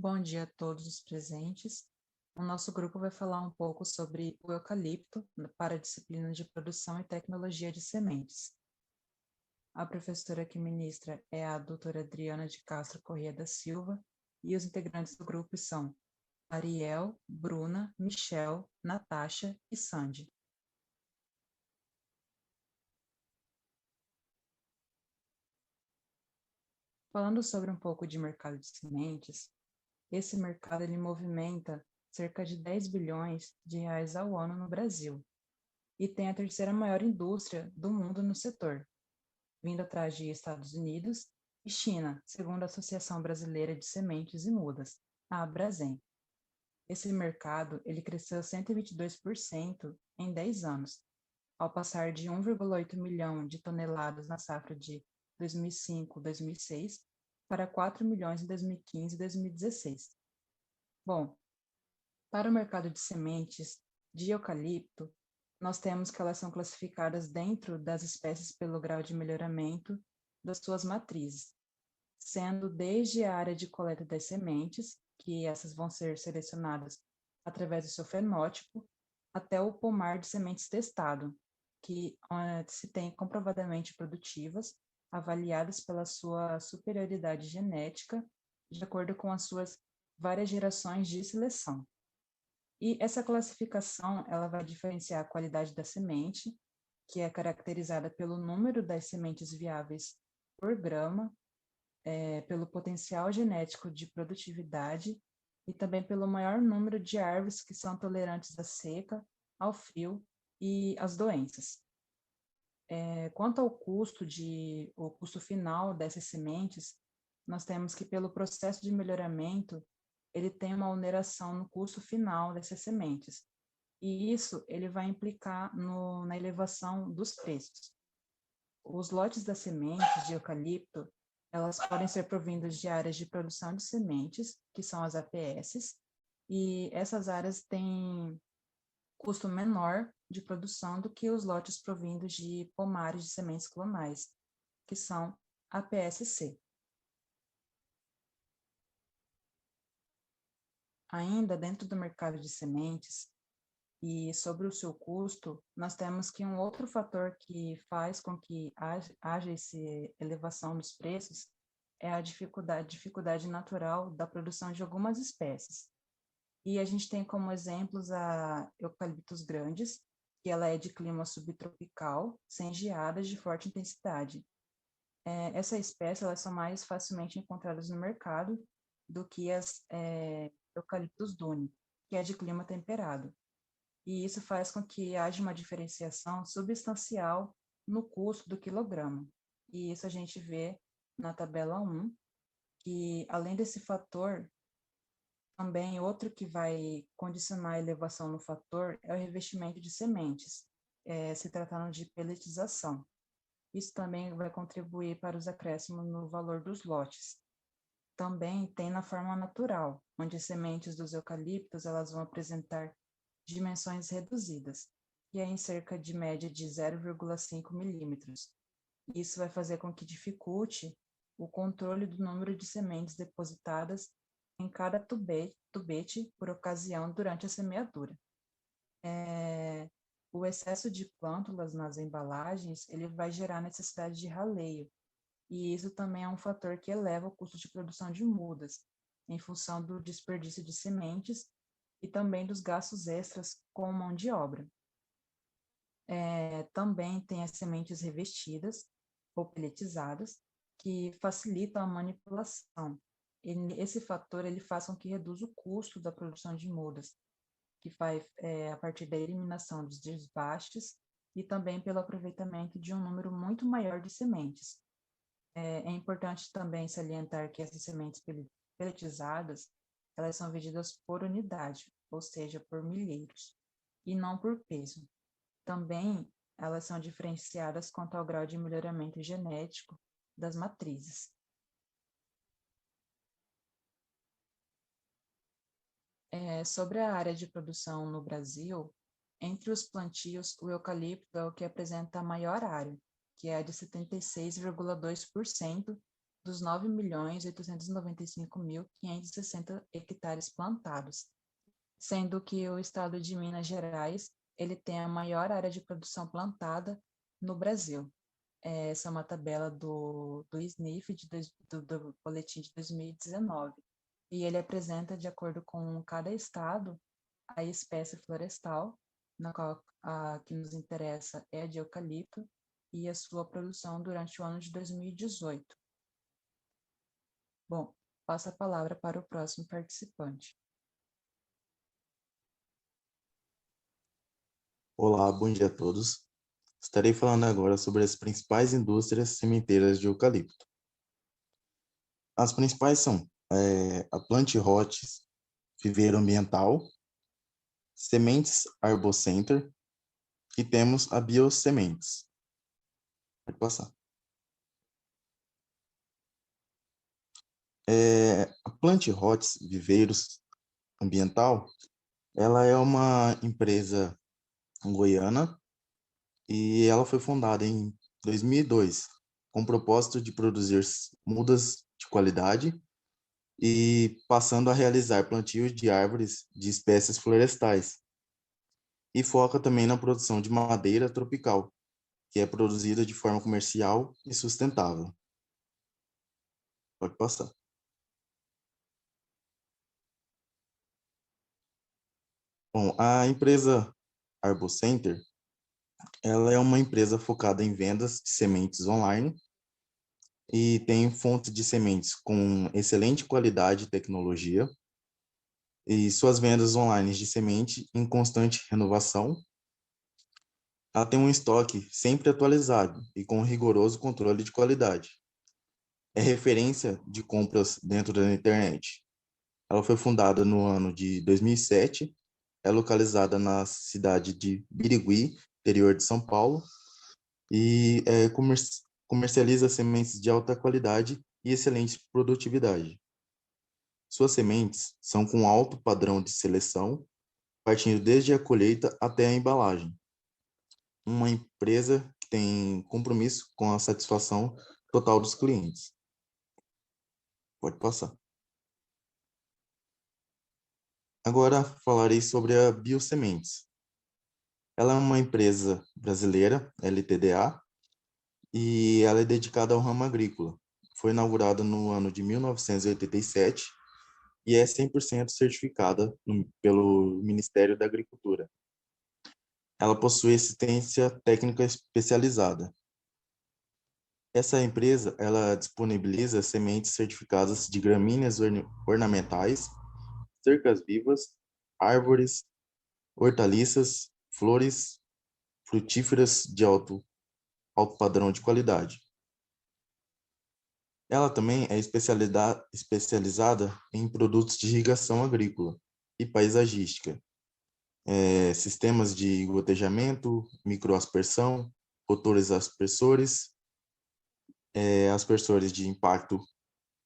Bom dia a todos os presentes. O nosso grupo vai falar um pouco sobre o eucalipto para a disciplina de Produção e Tecnologia de Sementes. A professora que ministra é a doutora Adriana de Castro Corrêa da Silva e os integrantes do grupo são Ariel, Bruna, Michel, Natasha e Sandy. Falando sobre um pouco de mercado de sementes, esse mercado ele movimenta cerca de 10 bilhões de reais ao ano no Brasil e tem a terceira maior indústria do mundo no setor, vindo atrás de Estados Unidos e China, segundo a Associação Brasileira de Sementes e Mudas, a Abrasem. Esse mercado ele cresceu 122% em 10 anos, ao passar de 1,8 milhão de toneladas na safra de 2005-2006 para 4 milhões em 2015 e 2016. Bom, para o mercado de sementes de eucalipto, nós temos que elas são classificadas dentro das espécies pelo grau de melhoramento das suas matrizes, sendo desde a área de coleta das sementes, que essas vão ser selecionadas através do seu fenótipo, até o pomar de sementes testado, que se tem comprovadamente produtivas, avaliadas pela sua superioridade genética, de acordo com as suas várias gerações de seleção. E essa classificação, ela vai diferenciar a qualidade da semente, que é caracterizada pelo número das sementes viáveis por grama, pelo potencial genético de produtividade e também pelo maior número de árvores que são tolerantes à seca, ao frio e às doenças. Quanto ao o custo final dessas sementes, nós temos que, pelo processo de melhoramento, ele tem uma oneração no custo final dessas sementes. E isso ele vai implicar na elevação dos preços. Os lotes das sementes de eucalipto, elas podem ser provindos de áreas de produção de sementes, que são as APS, e essas áreas têm custo menor de produção do que os lotes provindos de pomares de sementes clonais, que são APS-C. Ainda dentro do mercado de sementes e sobre o seu custo, nós temos que um outro fator que faz com que haja essa elevação dos preços é a dificuldade natural da produção de algumas espécies. E a gente tem como exemplos a eucaliptos grandes, que ela é de clima subtropical, sem geadas de forte intensidade. Essa espécie, elas são mais facilmente encontradas no mercado do que as eucaliptus dune, que é de clima temperado. E isso faz com que haja uma diferenciação substancial no custo do quilograma. E isso a gente vê na tabela 1, que além desse fator, também outro que vai condicionar a elevação no fator é o revestimento de sementes, se tratando de pelletização. Isso também vai contribuir para os acréscimos no valor dos lotes. Também tem na forma natural, onde as sementes dos eucaliptos elas vão apresentar dimensões reduzidas, que é em cerca de média de 0,5 milímetros. Isso vai fazer com que dificulte o controle do número de sementes depositadas em cada tubete por ocasião durante a semeadura. O excesso de plântulas nas embalagens, ele vai gerar necessidade de raleio, e isso também é um fator que eleva o custo de produção de mudas, em função do desperdício de sementes e também dos gastos extras com mão de obra. Também tem as sementes revestidas ou pelletizadas, que facilitam a manipulação. Esse fator ele faz com que reduza o custo da produção de mudas, que faz a partir da eliminação dos desbastes e também pelo aproveitamento de um número muito maior de sementes. É importante também salientar que essas sementes pelletizadas, elas são vendidas por unidade, ou seja, por milheiros, e não por peso. Também elas são diferenciadas quanto ao grau de melhoramento genético das matrizes. Sobre a área de produção no Brasil, entre os plantios, o eucalipto é o que apresenta a maior área, que é a de 76,2% dos 9.895.560 hectares plantados, sendo que o estado de Minas Gerais ele tem a maior área de produção plantada no Brasil. Essa é uma tabela do SNIF, do boletim de 2019, e ele apresenta, de acordo com cada estado, a espécie florestal, na qual a que nos interessa é a de eucalipto, e a sua produção durante o ano de 2018. Bom, passo a palavra para o próximo participante. Olá, bom dia a todos. Estarei falando agora sobre as principais indústrias sementeiras de eucalipto. As principais são a Plant Hot Viveiro Ambiental, Sementes Arbocenter e temos a Biosementes. Pode passar. A Plant Hot Viveiros Ambiental, ela é uma empresa goiana e ela foi fundada em 2002 com o propósito de produzir mudas de qualidade e passando a realizar plantio de árvores de espécies florestais. E foca também na produção de madeira tropical, que é produzida de forma comercial e sustentável. Pode passar. Bom, a empresa Arbocenter, ela é uma empresa focada em vendas de sementes online e tem fontes de sementes com excelente qualidade e tecnologia, e suas vendas online de semente em constante renovação. Ela tem um estoque sempre atualizado e com rigoroso controle de qualidade. É referência de compras dentro da internet. Ela foi fundada no ano de 2007, é localizada na cidade de Birigui, interior de São Paulo, e comercializa sementes de alta qualidade e excelente produtividade. Suas sementes são com alto padrão de seleção, partindo desde a colheita até a embalagem. Uma empresa que tem compromisso com a satisfação total dos clientes. Pode passar. Agora falarei sobre a Biosementes. Ela é uma empresa brasileira, LTDA, e ela é dedicada ao ramo agrícola. Foi inaugurada no ano de 1987 e é 100% certificada pelo Ministério da Agricultura. Ela possui assistência técnica especializada. Essa empresa, ela disponibiliza sementes certificadas de gramíneas ornamentais, cercas vivas, árvores, hortaliças, flores, frutíferas de alto padrão de qualidade. Ela também é especializada em produtos de irrigação agrícola e paisagística, sistemas de gotejamento, microaspersão, rotores aspersores, aspersores de impacto,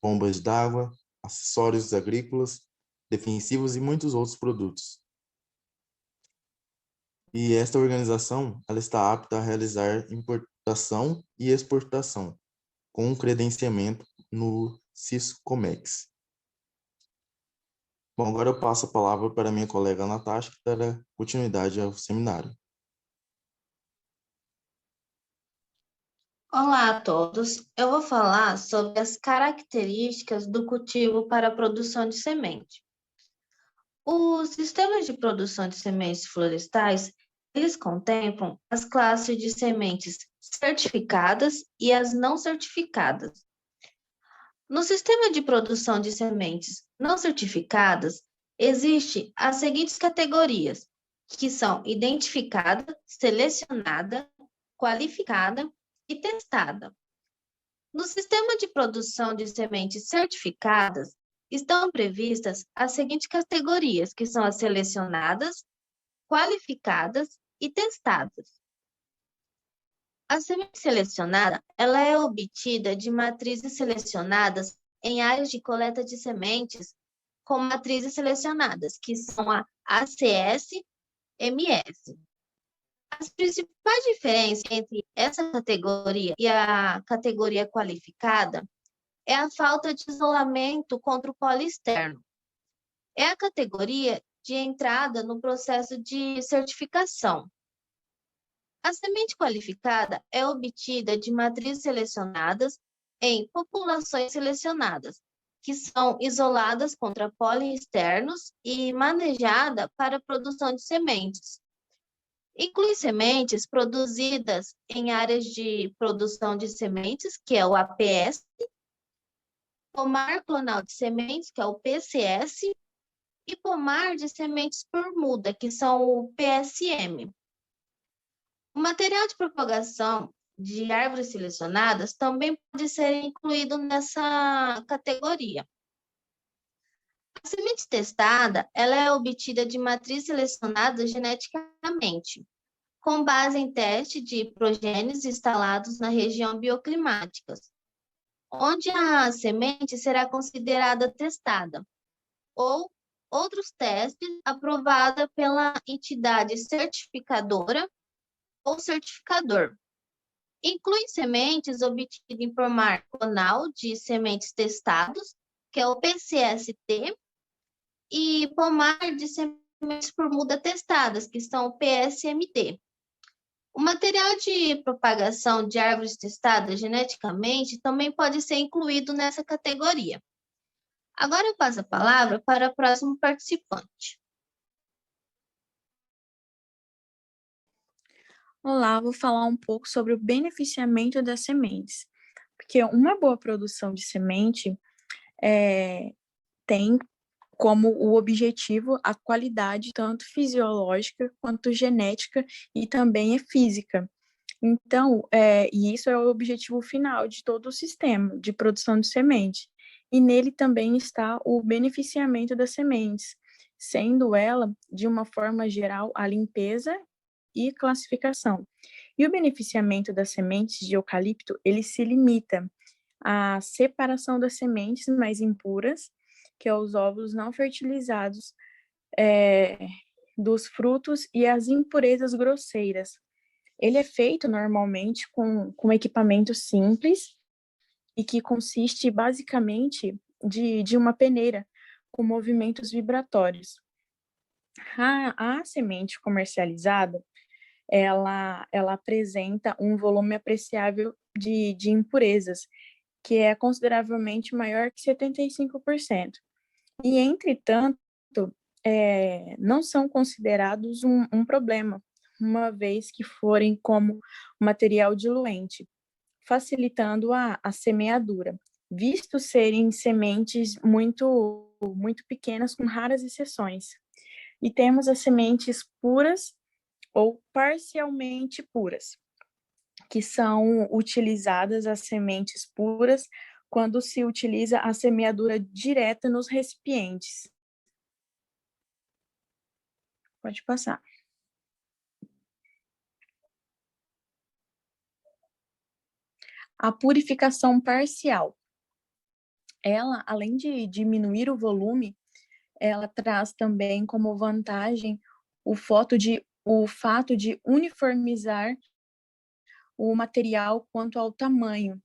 bombas d'água, acessórios agrícolas, defensivos e muitos outros produtos. E esta organização, ela está apta a realizar importação e exportação, com um credenciamento no Siscomex. Bom, agora eu passo a palavra para minha colega Natasha, que dará continuidade ao seminário. Olá a todos, eu vou falar sobre as características do cultivo para a produção de semente. Os sistemas de produção de sementes florestais, eles contemplam as classes de sementes certificadas e as não certificadas. No sistema de produção de sementes não certificadas, existem as seguintes categorias, que são identificada, selecionada, qualificada e testada. No sistema de produção de sementes certificadas, estão previstas as seguintes categorias, que são as selecionadas, qualificadas e testadas. A semente selecionada, ela é obtida de matrizes selecionadas em áreas de coleta de sementes com matrizes selecionadas, que são a ACS-MS. As principais diferenças entre essa categoria e a categoria qualificada é a falta de isolamento contra o polo externo. É a categoria de entrada no processo de certificação. A semente qualificada é obtida de matrizes selecionadas em populações selecionadas, que são isoladas contra pólen externos e manejada para a produção de sementes. Inclui sementes produzidas em áreas de produção de sementes, que é o APS, pomar clonal de sementes, que é o PCS, e pomar de sementes por muda, que são o PSM. O material de propagação de árvores selecionadas também pode ser incluído nessa categoria. A semente testada, ela é obtida de matriz selecionada geneticamente, com base em teste de progênios instalados na região bioclimática, onde a semente será considerada testada, ou outros testes aprovada pela entidade certificadora ou certificador. Inclui sementes obtidas em pomar clonal de sementes testados, que é o PCST, e pomar de sementes por muda testadas, que são o PSMT. O material de propagação de árvores testadas geneticamente também pode ser incluído nessa categoria. Agora eu passo a palavra para o próximo participante. Olá, vou falar um pouco sobre o beneficiamento das sementes, porque uma boa produção de semente tem como o objetivo a qualidade tanto fisiológica quanto genética e também é física. Então, e isso é o objetivo final de todo o sistema de produção de semente. E nele também está o beneficiamento das sementes, sendo ela, de uma forma geral, a limpeza e classificação. E o beneficiamento das sementes de eucalipto, ele se limita à separação das sementes mais impuras, que é os óvulos não fertilizados, dos frutos e as impurezas grosseiras. Ele é feito normalmente com equipamento simples e que consiste basicamente de uma peneira com movimentos vibratórios. A semente comercializada, ela apresenta um volume apreciável de impurezas, que é consideravelmente maior que 75%. E, entretanto, não são considerados um problema, uma vez que forem como material diluente, facilitando a semeadura, visto serem sementes muito, muito pequenas, com raras exceções. E temos as sementes puras ou parcialmente puras, que são utilizadas as sementes puras quando se utiliza a semeadura direta nos recipientes. Pode passar. A purificação parcial. Ela, além de diminuir o volume, ela traz também como vantagem o fato de uniformizar o material quanto ao tamanho.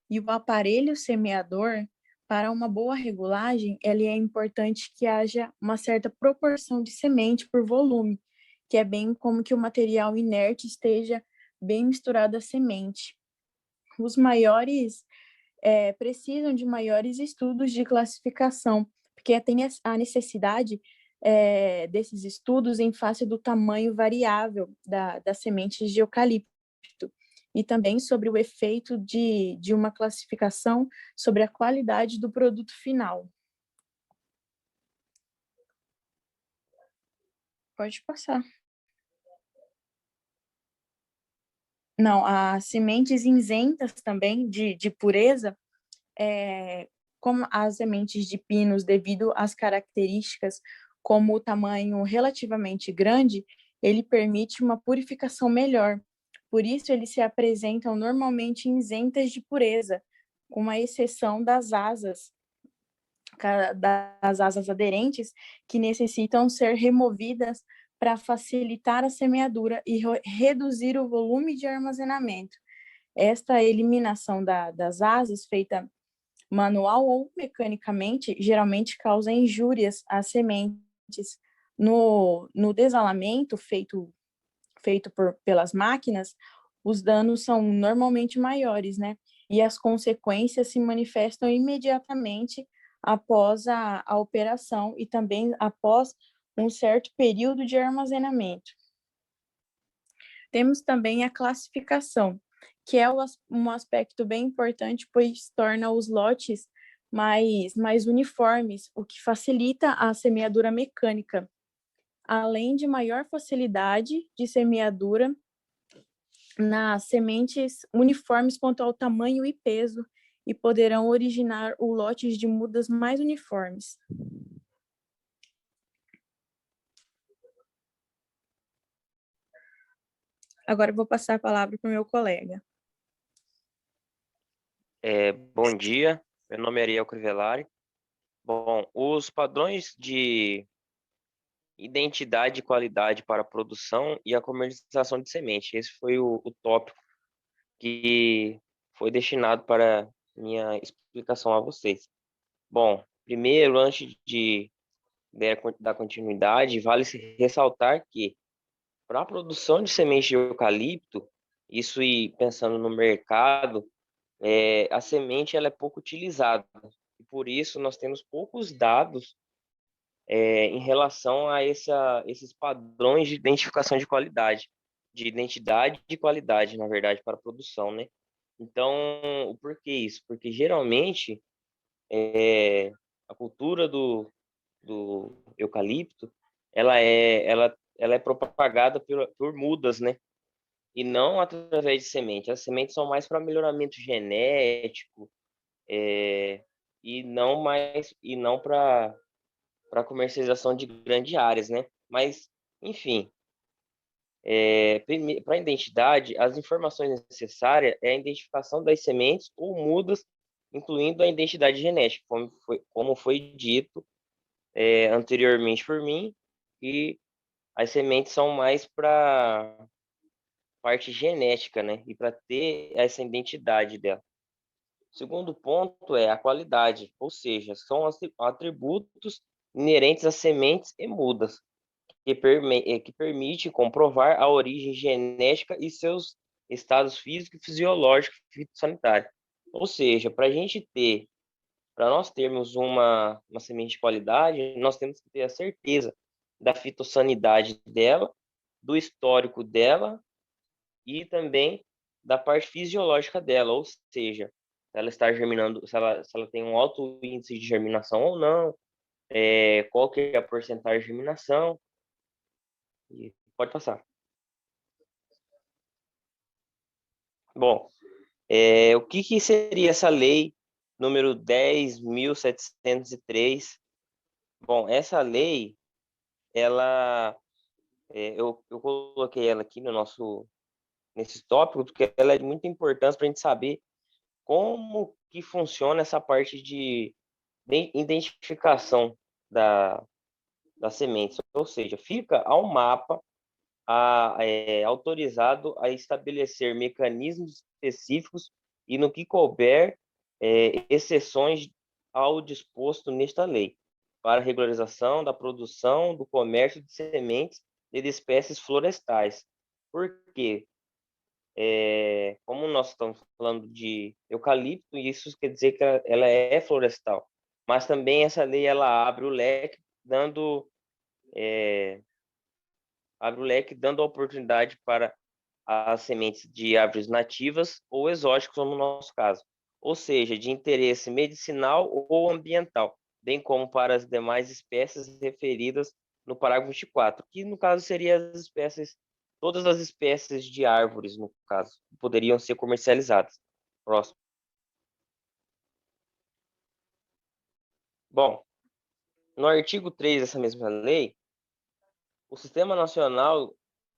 E o aparelho semeador, para uma boa regulagem, ele é importante que haja uma certa proporção de semente por volume, que é bem como que o material inerte esteja bem misturado à semente. Os maiores precisam de maiores estudos de classificação, porque tem a necessidade desses estudos em face do tamanho variável das sementes de eucalipto e também sobre o efeito de uma classificação sobre a qualidade do produto final. Pode passar. Não, as sementes isentas também de pureza, como as sementes de pinos, devido às características como o tamanho relativamente grande, ele permite uma purificação melhor. Por isso, eles se apresentam normalmente isentas de pureza, com uma exceção das asas aderentes, que necessitam ser removidas para facilitar a semeadura e reduzir o volume de armazenamento. Esta eliminação das asas, feita manual ou mecanicamente, geralmente causa injúrias às sementes. No desalamento feito pelas máquinas, os danos são normalmente maiores, né? E as consequências se manifestam imediatamente após a operação e também após um certo período de armazenamento. Temos também a classificação, que é um aspecto bem importante, pois torna os lotes mais uniformes, o que facilita a semeadura mecânica, além de maior facilidade de semeadura nas sementes uniformes quanto ao tamanho e peso, e poderão originar o lotes de mudas mais uniformes. Agora eu vou passar a palavra para o meu colega. Bom dia, meu nome é Ariel Crivellari. Bom, os padrões de identidade e qualidade para a produção e a comercialização de semente. Esse foi o tópico que foi destinado para minha explicação a vocês. Bom, primeiro, antes de dar continuidade, vale se ressaltar que para a produção de semente de eucalipto, isso e pensando no mercado, a semente ela é pouco utilizada. E por isso nós temos poucos dados em relação a esses padrões de identificação de qualidade, de identidade de qualidade, na verdade, para a produção, né? Então, o porquê isso? Porque geralmente a cultura do eucalipto, ela é propagada por mudas, né? E não através de semente. As sementes são mais para melhoramento genético, e não para comercialização de grandes áreas, né? Mas, enfim, para a identidade, as informações necessárias é a identificação das sementes ou mudas, incluindo a identidade genética, como foi dito anteriormente por mim, e as sementes são mais para parte genética, né? E para ter essa identidade dela. O segundo ponto é a qualidade, ou seja, são atributos inerentes às sementes e mudas, que permite comprovar a origem genética e seus estados físico, fisiológico e fitossanitário. Ou seja, para nós termos uma semente de qualidade, nós temos que ter a certeza da fitossanidade dela, do histórico dela e também da parte fisiológica dela, ou seja, se ela está germinando, se ela tem um alto índice de germinação ou não, qual que é a porcentagem de germinação. E pode passar. Bom, o que seria essa lei número 10.703? Bom, essa lei, eu coloquei ela aqui nesse tópico, porque ela é de muita importância para a gente saber como que funciona essa parte de identificação das sementes. Ou seja, fica ao mapa autorizado a estabelecer mecanismos específicos e, no que couber, exceções ao disposto nesta lei, para regularização da produção, do comércio de sementes e de espécies florestais. Por quê? Como nós estamos falando de eucalipto, isso quer dizer que ela é florestal, mas também essa lei ela abre o leque, dando a oportunidade para as sementes de árvores nativas ou exóticas, como no nosso caso, ou seja, de interesse medicinal ou ambiental, bem como para as demais espécies referidas no parágrafo 24, que no caso seriam as espécies, todas as espécies de árvores, no caso, poderiam ser comercializadas. Próximo. Bom, no artigo 3 dessa mesma lei, o Sistema Nacional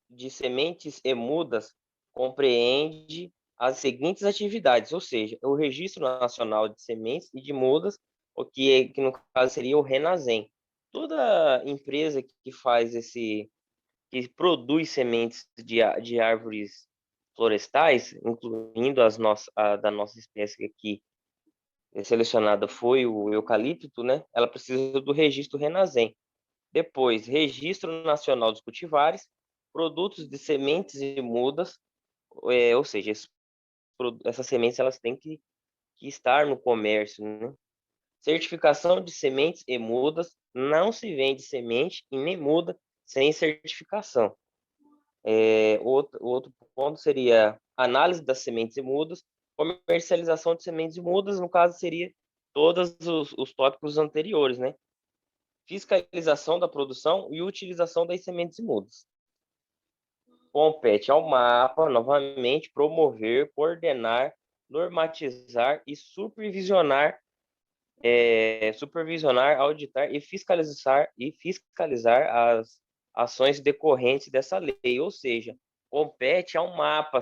de Sementes e Mudas compreende as seguintes atividades, ou seja, o Registro Nacional de Sementes e de Mudas, que no caso seria o RENASEM. Toda empresa que produz sementes de árvores florestais, incluindo da nossa espécie aqui, selecionada foi o eucalipto, né? Ela precisa do registro Renasem. Depois, Registro Nacional dos Cultivares, produtos de sementes e mudas, ou seja, essas sementes elas têm que estar no comércio, né? Certificação de sementes e mudas, não se vende semente e nem muda sem certificação. Outro ponto seria análise das sementes e mudas, comercialização de sementes e mudas, no caso seria todos os tópicos anteriores, né? Fiscalização da produção e utilização das sementes e mudas. Compete ao MAPA, novamente, promover, coordenar, normatizar e supervisionar, auditar e fiscalizar as ações decorrentes dessa lei, ou seja, compete ao MAPA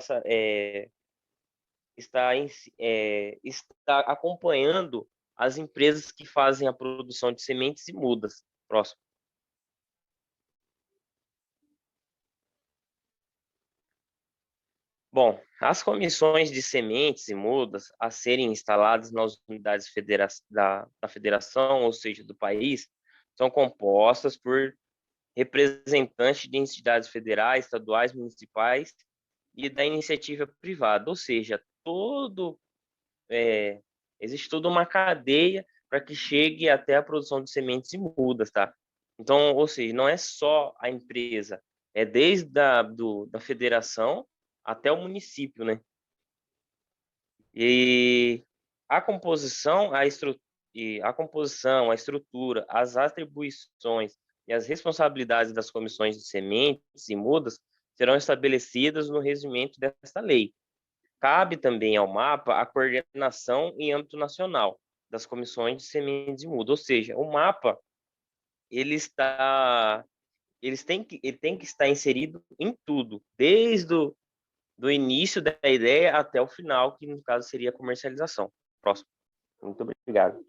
está acompanhando as empresas que fazem a produção de sementes e mudas. Próximo. Bom, as comissões de sementes e mudas a serem instaladas nas unidades da federação, ou seja, do país, são compostas por representantes de entidades federais, estaduais, municipais e da iniciativa privada, ou seja, existe toda uma cadeia para que chegue até a produção de sementes e mudas, tá? Então, ou seja, não é só a empresa, é desde da federação até o município, né? E a composição, a estrutura, as atribuições e as responsabilidades das comissões de sementes e mudas serão estabelecidas no regimento desta lei. Cabe também ao MAPA a coordenação em âmbito nacional das comissões de sementes e mudas, ou seja, o MAPA ele tem que estar inserido em tudo, desde do início da ideia até o final, que no caso seria a comercialização. Próximo. Muito obrigado.